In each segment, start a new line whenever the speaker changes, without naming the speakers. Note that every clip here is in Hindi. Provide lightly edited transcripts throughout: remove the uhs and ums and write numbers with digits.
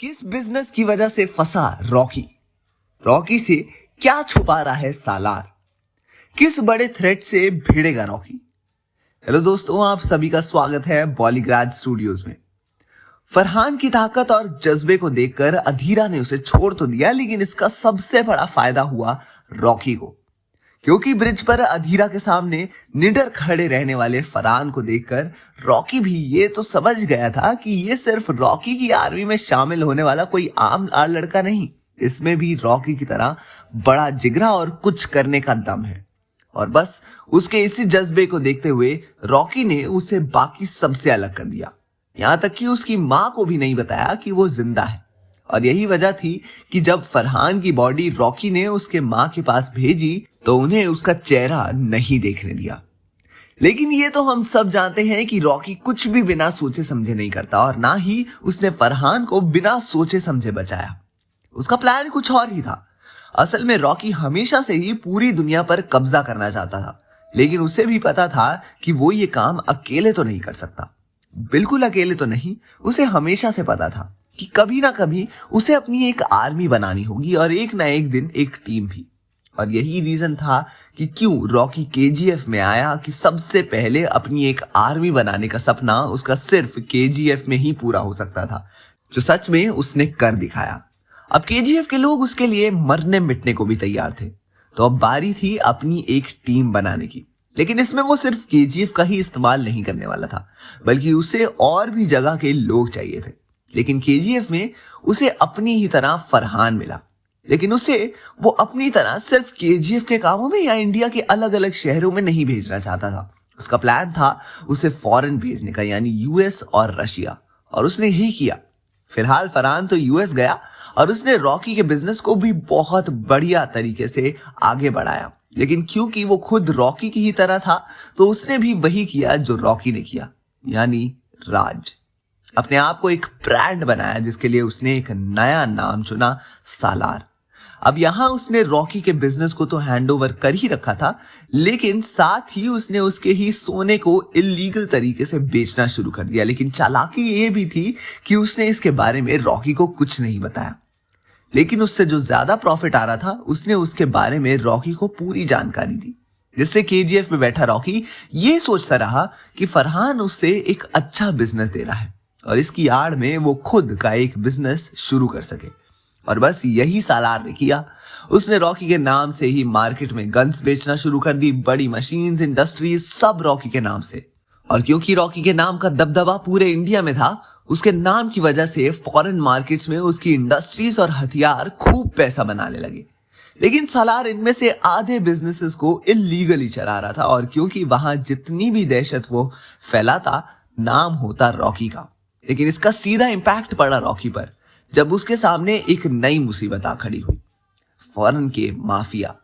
किस बिजनेस की वजह से फंसा रॉकी? रॉकी से क्या छुपा रहा है सालार? किस बड़े थ्रेट से भिड़ेगा रॉकी? हेलो दोस्तों, आप सभी का स्वागत है बॉलीग्राड स्टूडियोज में। फरहान की ताकत और जज्बे को देखकर अधीरा ने उसे छोड़ तो दिया, लेकिन इसका सबसे बड़ा फायदा हुआ रॉकी को, क्योंकि ब्रिज पर अधीरा के सामने निडर खड़े रहने वाले फरहान को देखकर रॉकी भी ये तो समझ गया था कि ये सिर्फ रॉकी की आर्मी में शामिल होने वाला कोई आम लड़का नहीं, इसमें भी रॉकी की तरह बड़ा जिगरा और कुछ करने का दम है। और बस उसके इसी जज्बे को देखते हुए रॉकी ने उसे बाकी सबसे अलग कर दिया, यहां तक कि उसकी मां को भी नहीं बताया कि वो जिंदा है। और यही वजह थी कि जब फरहान की बॉडी रॉकी ने उसके मां के पास भेजी तो उन्हें उसका चेहरा नहीं देखने दिया। लेकिन ये तो हम सब जानते हैं कि रॉकी कुछ भी बिना सोचे समझे नहीं करता, और ना ही उसने फरहान को बिना सोचे समझे बचाया। उसका प्लान कुछ और ही था। असल में रॉकी हमेशा से ही पूरी दुनिया पर कब्जा करना चाहता था, लेकिन उसे भी पता था कि वो ये काम अकेले तो नहीं कर सकता। बिल्कुल अकेले तो नहीं, उसे हमेशा से पता था कि कभी ना कभी उसे अपनी एक आर्मी बनानी होगी, और एक ना एक दिन एक टीम भी। और यही रीजन था कि क्यों रॉकी केजीएफ में आया, कि सबसे पहले अपनी एक आर्मी बनाने का सपना उसका सिर्फ केजीएफ में ही पूरा हो सकता था, जो सच में उसने कर दिखाया। अब केजीएफ के लोग उसके लिए मरने मिटने को भी तैयार थे, तो अब बारी थी अपनी एक टीम बनाने की। लेकिन इसमें वो सिर्फ केजीएफ का ही इस्तेमाल नहीं करने वाला था, बल्कि उसे और भी जगह के लोग चाहिए थे। लेकिन केजीएफ में उसे अपनी ही तरह फरहान मिला, लेकिन उसे वो अपनी तरह सिर्फ केजीएफ के कामों में या इंडिया के अलग अलग शहरों में नहीं भेजना चाहता था। उसका प्लान था उसे फॉरेन भेजने का, यानी यूएस और रशिया, और उसने यही किया। फिलहाल फरहान तो यूएस गया और उसने रॉकी के बिजनेस को भी बहुत बढ़िया तरीके से आगे बढ़ाया। लेकिन क्योंकि वो खुद रॉकी की ही तरह था, तो उसने भी वही किया जो रॉकी ने किया, यानी राज। अपने आप को एक ब्रांड बनाया, जिसके लिए उसने एक नया नाम चुना, सालार। अब यहां उसने रॉकी के बिजनेस को तो हैंडओवर कर ही रखा था, लेकिन साथ ही उसने उसके ही सोने को इलीगल तरीके से बेचना शुरू कर दिया। लेकिन चालाकी ये भी थी कि उसने इसके बारे में रॉकी को कुछ नहीं बताया। लेकिन उससे जो ज्यादा प्रॉफिट आ रहा था, उसने उसके बारे में रॉकी को पूरी जानकारी दी, जिससे केजीएफ में बैठा रॉकी ये सोचता रहा कि फरहान उससे एक अच्छा बिजनेस दे रहा है, और इसकी आड़ में वो खुद का एक बिजनेस शुरू कर सके। और बस यही सालार ने किया। उसने रॉकी के नाम से ही मार्केट में गन्स बेचना शुरू कर दी, बड़ी मशीन्स, इंडस्ट्रीज, सब रॉकी के नाम से। और क्योंकि रॉकी के नाम का दबदबा पूरे इंडिया में था, उसके नाम की वजह से फॉरेन मार्केट्स में उसकी इंडस्ट्रीज और हथियार खूब पैसा बनाने लगे। लेकिन सालार इनमें से आधे बिजनेसेस को इलीगली चला रहा था, और क्योंकि वहां जितनी भी दहशत वो फैलाता, नाम होता रॉकी का। लेकिन इसका सीधा इंपैक्ट पड़ा रॉकी पर, जब उसके सामने एक नई मुसीबत आ खड़ी हुई, फॉरेन के माफिया।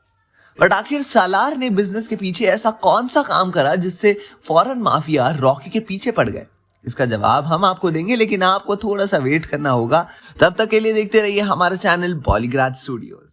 बट आखिर सालार ने बिजनेस के पीछे ऐसा कौन सा काम करा जिससे फॉरेन माफिया रॉकी के पीछे पड़ गए? इसका जवाब हम आपको देंगे, लेकिन आपको थोड़ा सा वेट करना होगा। तब तक के लिए देखते रहिए हमारा चैनल बॉलीग्राड स्टूडियोज।